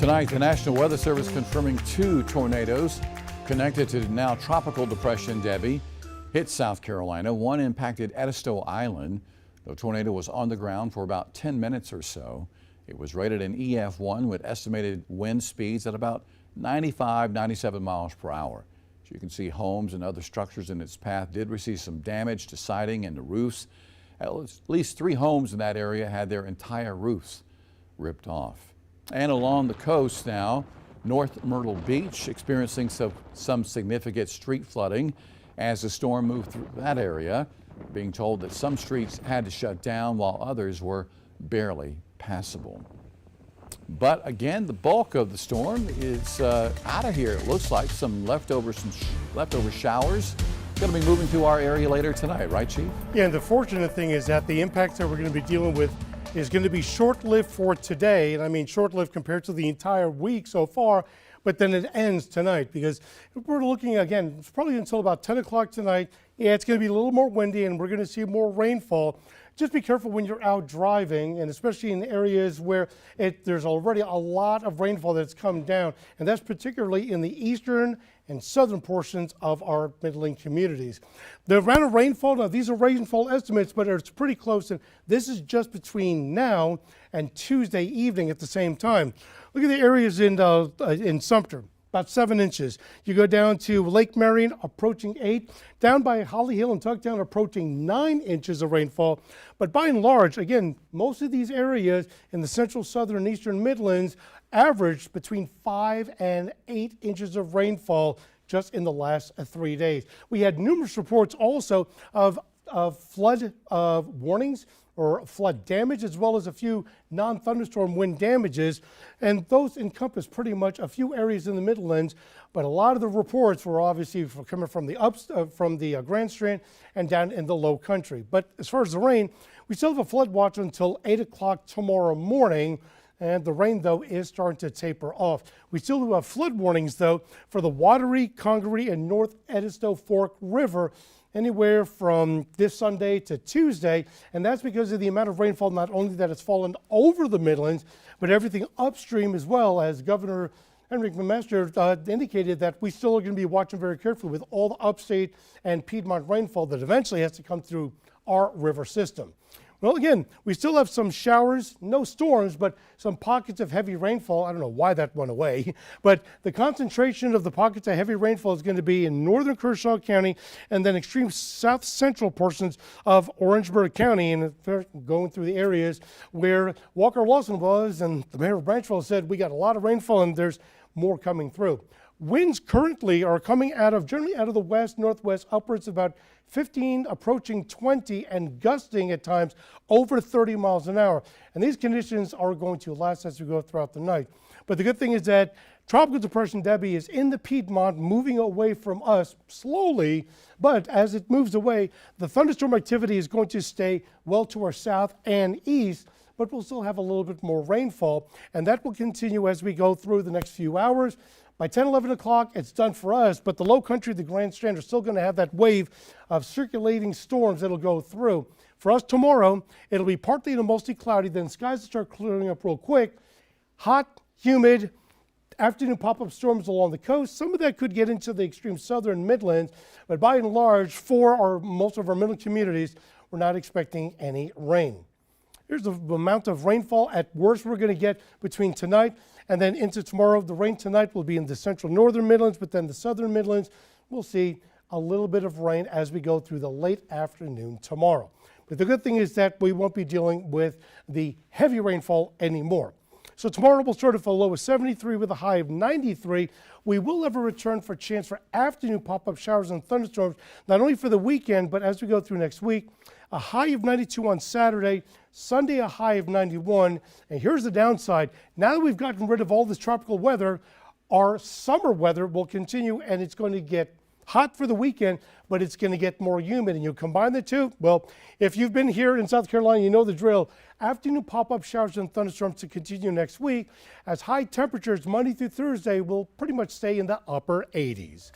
Tonight, the National Weather Service confirming 2 tornadoes connected to now tropical depression Debby hit South Carolina. One impacted Edisto Island. The tornado was on the ground for about 10 minutes or so. It was rated an EF1 with estimated wind speeds at about 95, 97 miles per hour. As you can see, homes and other structures in its path did receive some damage to siding and to roofs. At least 3 homes in that area had their entire roofs ripped off. And along the coast now, North Myrtle Beach experiencing some significant street flooding as the storm moved through that area. Being told that some streets had to shut down while others were barely passable. But again, the bulk of the storm is out of here. It looks like some leftover showers going to be moving through our area later tonight, right, Chief? Yeah, and the fortunate thing is that the impacts that we're going to be dealing with is going to be short-lived for today, and I mean short-lived compared to the entire week so far, but then it ends tonight because we're looking again, it's probably until about 10 o'clock tonight. Yeah, it's going to be a little more windy and we're going to see more rainfall. Just be careful when you're out driving, and especially in areas where there's already a lot of rainfall that's come down, and that's particularly in the eastern and southern portions of our middling communities. The amount of rainfall, now these are rainfall estimates, but it's pretty close, and this is just between now and Tuesday evening at the same time. Look at the areas in Sumter. About 7 inches. You go down to Lake Marion, approaching 8. Down by Holly Hill and Tucktown, approaching 9 inches of rainfall. But by and large, again, most of these areas in the central, southern, and eastern Midlands averaged between 5 and 8 inches of rainfall just in the last 3 days. We had numerous reports also of flood warnings or flood damage, as well as a few non-thunderstorm wind damages, and those encompass pretty much a few areas in the Midlands, but a lot of the reports were obviously coming from the Grand Strand and down in the low country. But as far as the rain, we still have a flood watch until 8 o'clock tomorrow morning, and the rain, though, is starting to taper off. We still do have flood warnings, though, for the Wateree, Congaree, and North Edisto Fork River, anywhere from this Sunday to Tuesday, and that's because of the amount of rainfall, not only that has fallen over the Midlands, but everything upstream as well, as Governor Henry McMaster indicated that we still are going to be watching very carefully with all the upstate and Piedmont rainfall that eventually has to come through our river system. Well, again, we still have some showers, no storms, but some pockets of heavy rainfall. I don't know why that went away, but the concentration of the pockets of heavy rainfall is going to be in northern Kershaw County and then extreme south central portions of Orangeburg County, and going through the areas where Walker Lawson was, and the mayor of Branchville said we got a lot of rainfall and there's more coming through. Winds currently are coming generally out of the west, northwest, upwards about 15, approaching 20, and gusting at times over 30 miles an hour. And these conditions are going to last as we go throughout the night. But the good thing is that Tropical Depression Debby is in the Piedmont, moving away from us slowly, but as it moves away, the thunderstorm activity is going to stay well to our south and east, but we'll still have a little bit more rainfall, and that will continue as we go through the next few hours. By 10, 11 o'clock, it's done for us, but the low country, the Grand Strand, are still going to have that wave of circulating storms that'll go through. For us tomorrow, it'll be partly to mostly cloudy, then skies will start clearing up real quick. Hot, humid, afternoon pop-up storms along the coast. Some of that could get into the extreme southern Midlands, but by and large, for most of our middle communities, we're not expecting any rain. Here's the amount of rainfall at worst we're going to get between tonight and then into tomorrow. The rain tonight will be in the central northern Midlands, but then the southern Midlands, we'll see a little bit of rain as we go through the late afternoon tomorrow. But the good thing is that we won't be dealing with the heavy rainfall anymore. So tomorrow we'll start at a low of 73 with a high of 93. We will have a return for a chance for afternoon pop-up showers and thunderstorms, not only for the weekend, but as we go through next week. A high of 92 on Saturday, Sunday a high of 91. And here's the downside. Now that we've gotten rid of all this tropical weather, our summer weather will continue, and it's going to get hot for the weekend, but it's going to get more humid. And you combine the two, well, if you've been here in South Carolina, you know the drill. Afternoon pop-up showers and thunderstorms to continue next week, as high temperatures Monday through Thursday will pretty much stay in the upper 80s.